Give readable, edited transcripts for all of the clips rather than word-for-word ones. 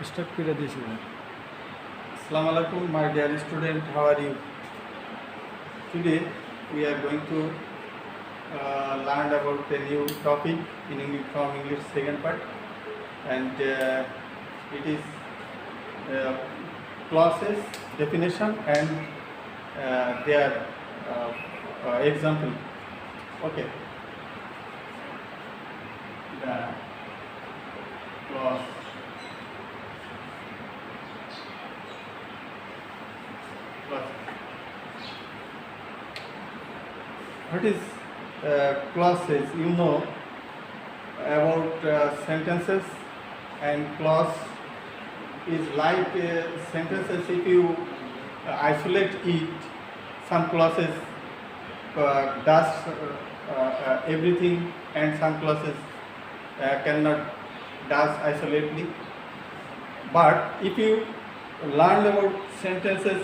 Start করে দিয়েছিলেন। Assalamu alaikum, my dear student. How are you? Today we are going to learn about a new topic in English from English second part, and it is uh, clauses, definition, and their example. Okay. The clause. What is clauses? You know about sentences, and clause is like sentences. If you isolate it, some clauses does everything, and some clauses cannot does isolately. But if you learn about sentences,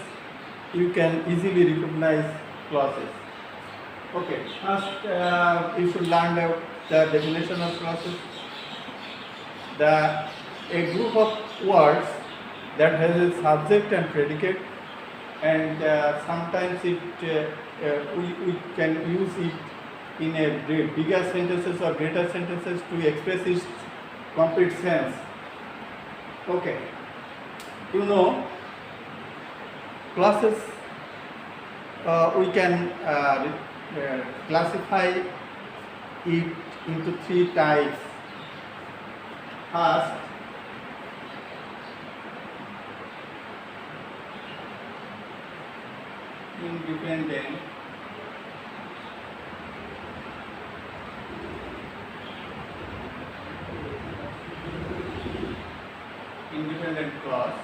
you can easily recognize clauses. Okay, first you should learn the definition of clauses. A group of words that has a subject and predicate, and sometimes we can use it in a bigger sentences or greater sentences to express its complete sense. Okay, you know, clauses we can classify it into three types. First, independent. Independent clause.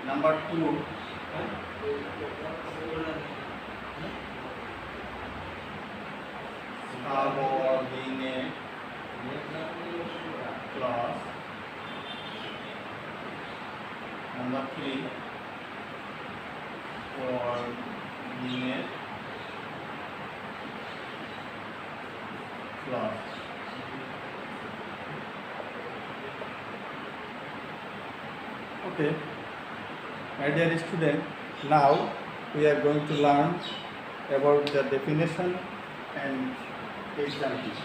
Number two, subordinate clause. Number three, coordinate clause. Okay, my dear student, now we are going to learn about the definition and example.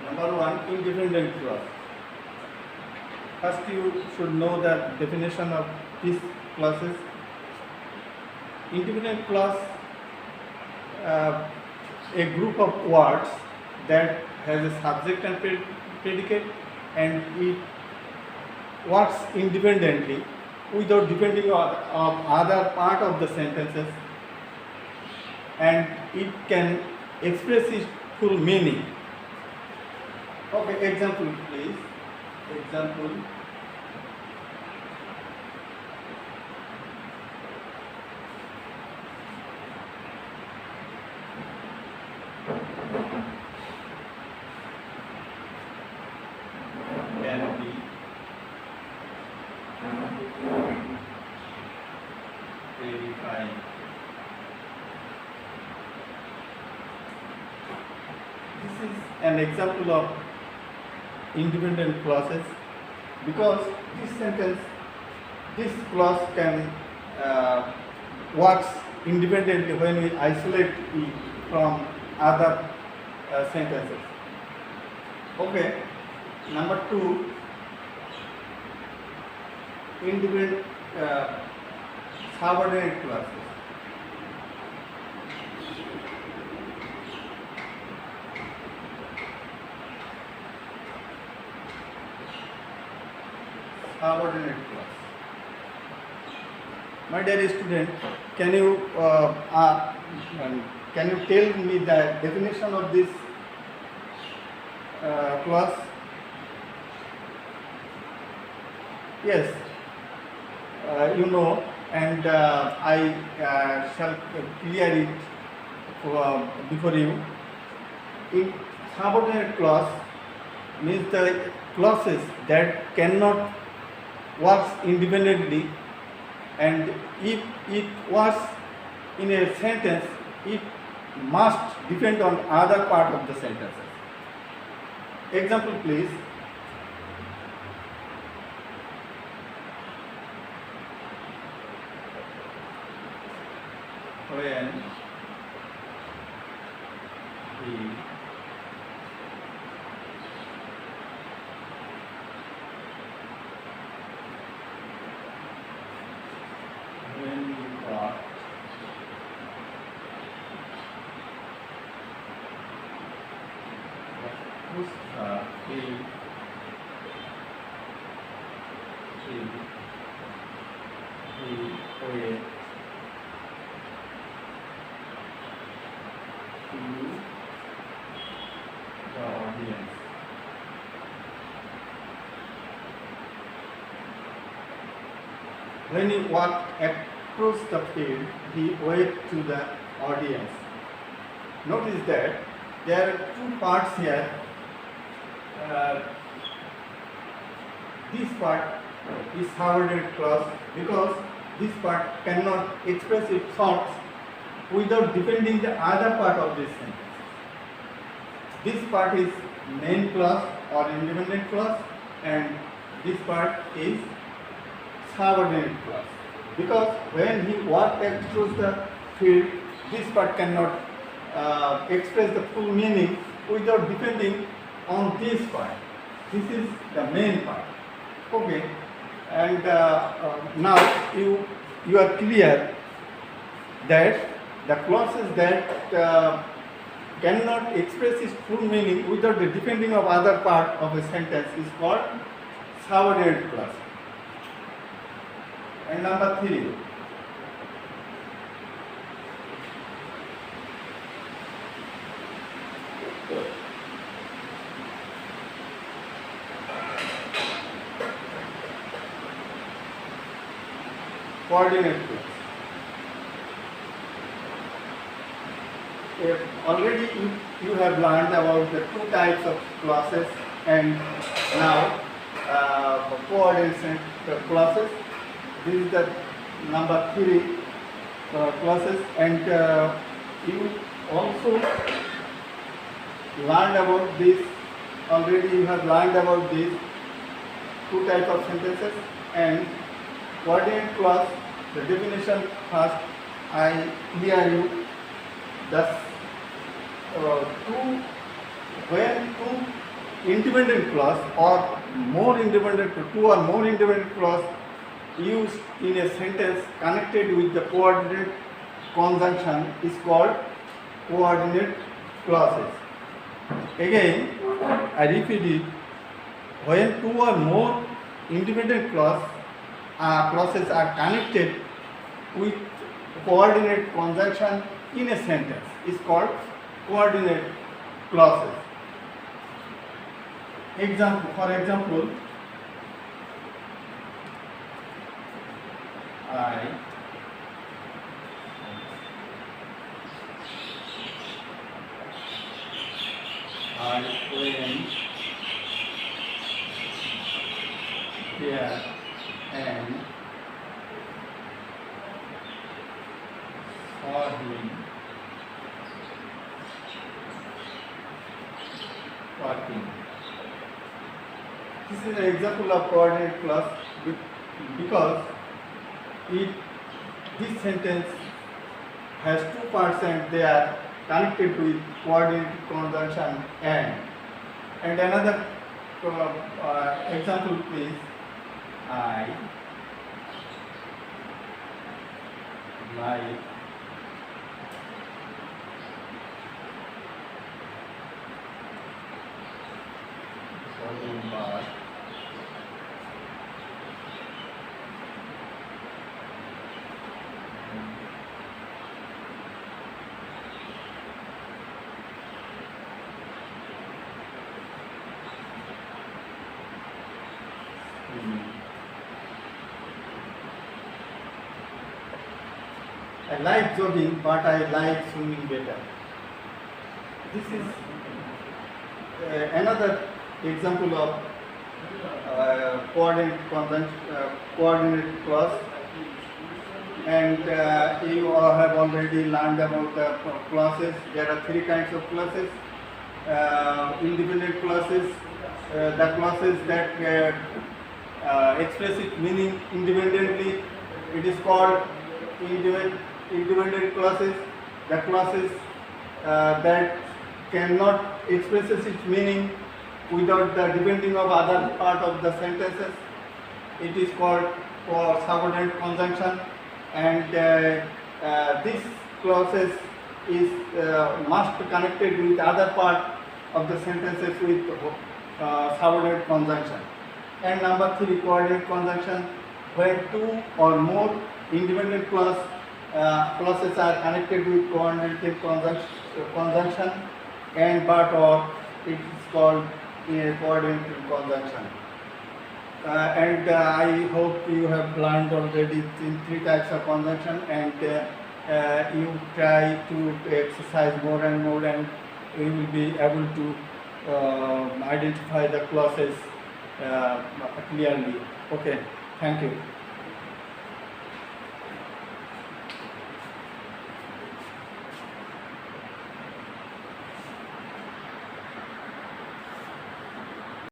Number one, independent clause. First, you should know the definition of these clauses. Independent clause, a group of words that has a subject and predicate, and it works independently without depending on other part of the sentences, and it can express its full meaning. Okay, example please. Example. Can be verified. This is an example of independent clauses, because this clause can works independently when we isolate it from other sentences. Okay, number two, independent subordinate clauses. Subordinate clause. My dear student, can you tell me the definition of this clause? Yes, you know, and I shall clear it before you. In subordinate clause means the clauses that cannot work independently, and if it works in a sentence, it must depend on other part of the sentences. Example, please. When we got Mussabber Ali to the audience. When he walked across the field, he waved to the audience. Notice that there are two parts here. This part is subordinate clause because this part cannot express its thoughts without depending the other part of this sentence. This part is main clause or independent clause, and this part is subordinate clause. Because when he walked across the field, this part cannot express the full meaning without depending on this part. This is the main part. Okay, and now you are clear that the clauses that cannot express its full meaning without the depending of other part of a sentence is called subordinate clause. And number 3. Coordinate clause. Already you have learned about the two types of clauses, and now coordinate clauses. This is the number 3 clauses, and you also learned about this. Already you have learned about these two types of sentences. And coordinate clause, the definition first, I hear you. Thus, when two independent clause or more independent, two or more independent clause used in a sentence connected with the coordinate conjunction is called coordinate clauses. Again, I repeat it. When two or more independent clauses are connected with coordinate conjunction in a sentence is called coordinate clauses. For example, I went here and saw him working. This is an example of coordinate clause because this sentence has two parts and they are connected with coordinate conjunction and another example please. I like swimming bath. I like jogging, but I like swimming better. This is another example of coordinate clause, and you all have already learned about the clauses. There are three kinds of clauses. independent clauses, the clauses that express its meaning independently. It is called independent clauses. The clauses that cannot express its meaning without the depending of other part of the sentences. It is called for subordinate conjunction, and this clauses is must connected with other part of the sentences with subordinate conjunction. And number 3, coordinate conjunction, where two or more independent clauses are connected with coordinated conjunction and but or it is called a coordinated conjunction. And I hope you have learned already in 3 types of conjunction, and you try to exercise more and more, and you will be able to identify the clauses clearly. Okay, thank you.